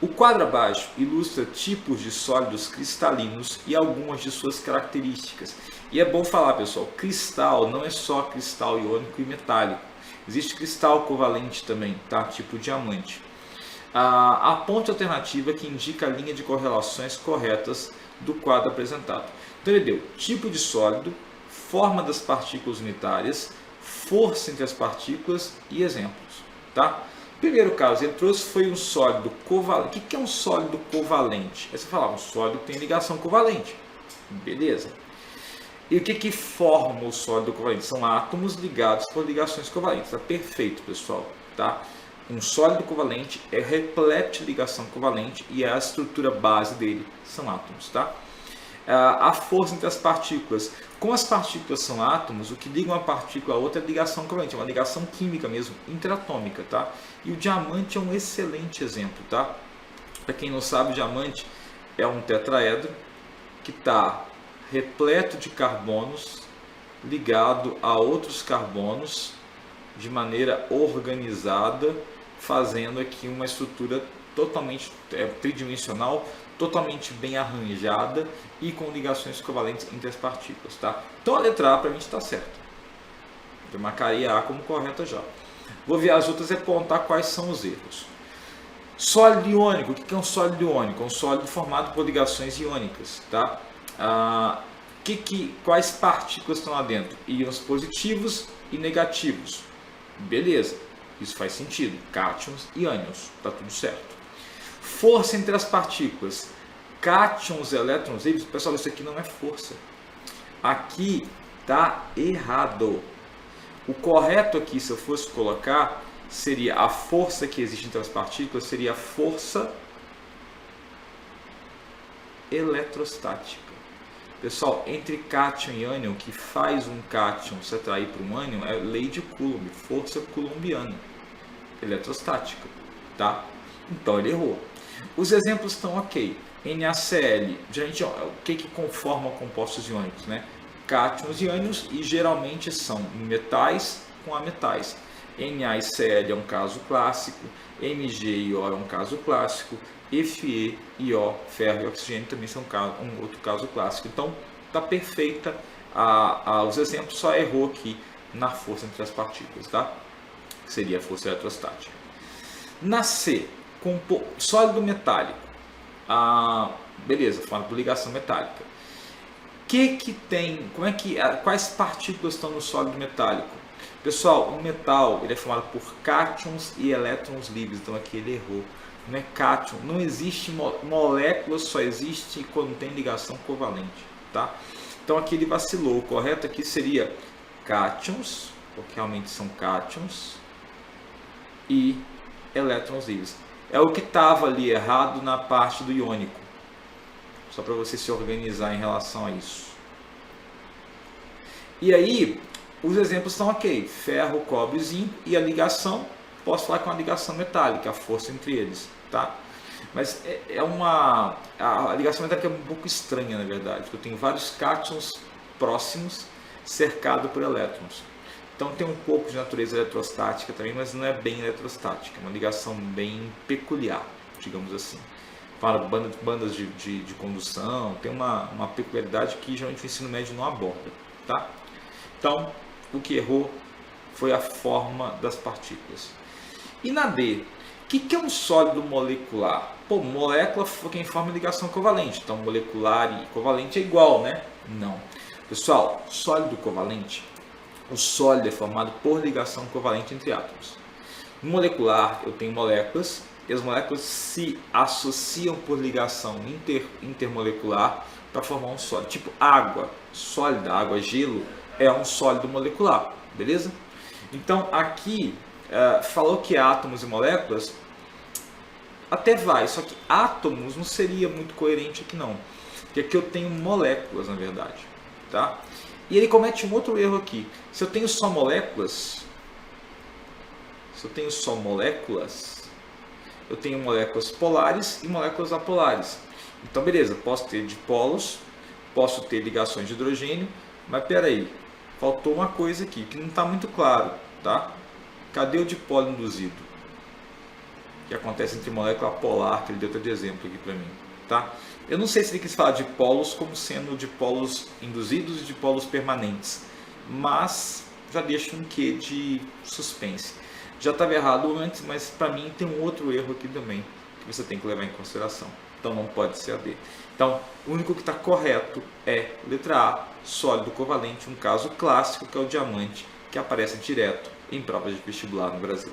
O quadro abaixo ilustra tipos de sólidos cristalinos e algumas de suas características. E é bom falar, pessoal, cristal não é só cristal iônico e metálico. Existe cristal covalente também, tá? Tipo diamante. A ponte alternativa que indica a linha de correlações corretas do quadro apresentado. Então ele deu tipo de sólido, forma das partículas unitárias, força entre as partículas e exemplos, tá? Primeiro caso, ele trouxe foi um sólido covalente. O que é um sólido covalente? Aí você fala, um sólido que tem ligação covalente. Beleza. E o que forma o sólido covalente? São átomos ligados por ligações covalentes. Tá perfeito, pessoal. Tá? Um sólido covalente é repleto de ligação covalente e a estrutura base dele são átomos. Tá? A força entre as partículas. Como as partículas são átomos, o que liga uma partícula a outra é ligação covalente, é uma ligação química mesmo, interatômica, tá? E o diamante é um excelente exemplo, tá? Para quem não sabe, o diamante é um tetraedro que está repleto de carbonos ligado a outros carbonos de maneira organizada, fazendo aqui uma estrutura totalmente tridimensional, totalmente bem arranjada e com ligações covalentes entre as partículas, tá? Então a letra A para mim está certa. Eu marcaria A como correta já. Vou ver as outras e apontar quais são os erros. Sólido iônico. O que é um sólido iônico? É um sólido formado por ligações iônicas, tá? Quais partículas estão lá dentro? Íons positivos e negativos. Beleza, isso faz sentido. Cátions e ânions, tá tudo certo. Força entre as partículas. Cátions, elétrons livres. Pessoal, isso aqui não é força. Aqui tá errado. O correto aqui, se eu fosse colocar, seria a força que existe entre as partículas, seria a força eletrostática. Pessoal, entre cátion e ânion, que faz um cátion se atrair para um ânion, é lei de Coulomb, força coulombiana, eletrostática, tá? Então ele errou. Os exemplos estão ok. NaCl, geralmente o que conforma compostos iônicos, né? Cátions e ânions, e geralmente são metais com ametais. NaCl é um caso clássico, MgIO é um caso clássico, FeIO, ferro e oxigênio também são um outro caso clássico. Então está perfeita os exemplos, só errou aqui na força entre as partículas, tá? Que seria a força eletrostática. Na C, sólido metálico. Beleza, falando por ligação metálica. Quais partículas estão no sólido metálico? Pessoal, o metal ele é formado por cátions e elétrons livres, então aqui ele errou. Não é cátion, não existe molécula, só existe quando tem ligação covalente, tá? Então aqui ele vacilou, o correto aqui seria cátions, porque realmente são cátions, e elétrons livres. É o que estava ali errado na parte do iônico, só para você se organizar em relação a isso. E aí, os exemplos estão ok, ferro, cobre, zinco, e a ligação, posso falar que é uma ligação metálica, a força entre eles, tá? Mas a ligação metálica é um pouco estranha, na verdade, porque eu tenho vários cátions próximos cercados por elétrons. Então tem um pouco de natureza eletrostática também, mas não é bem eletrostática, é uma ligação bem peculiar, digamos assim. Para bandas de condução, tem uma peculiaridade que geralmente o ensino médio não aborda, tá? Então, o que errou foi a forma das partículas. E na D, o que é um sólido molecular? Pô, molécula foi quem forma ligação covalente, então molecular e covalente é igual, né? Não. Pessoal, sólido covalente, o sólido é formado por ligação covalente entre átomos. No molecular, eu tenho moléculas, e as moléculas se associam por ligação intermolecular para formar um sólido. Tipo água sólida, água gelo, é um sólido molecular, beleza? Então aqui falou que átomos e moléculas até vai, só que átomos não seria muito coerente aqui não, porque aqui eu tenho moléculas na verdade, tá? E ele comete um outro erro aqui. Se eu tenho só moléculas, eu tenho moléculas polares e moléculas apolares. Então beleza, posso ter dipolos, posso ter ligações de hidrogênio, mas peraí, faltou uma coisa aqui que não está muito claro, tá? Cadê o dipolo induzido? que acontece entre molécula polar, que ele deu até de exemplo aqui para mim. Tá? Eu não sei se ele quis falar de polos como sendo de polos induzidos e de polos permanentes, mas já deixa um quê de suspense. Já estava errado antes, mas para mim tem um outro erro aqui também, que você tem que levar em consideração. Então não pode ser a D. Então, o único que está correto é letra A, sólido covalente, um caso clássico que é o diamante, que aparece direto em provas de vestibular no Brasil.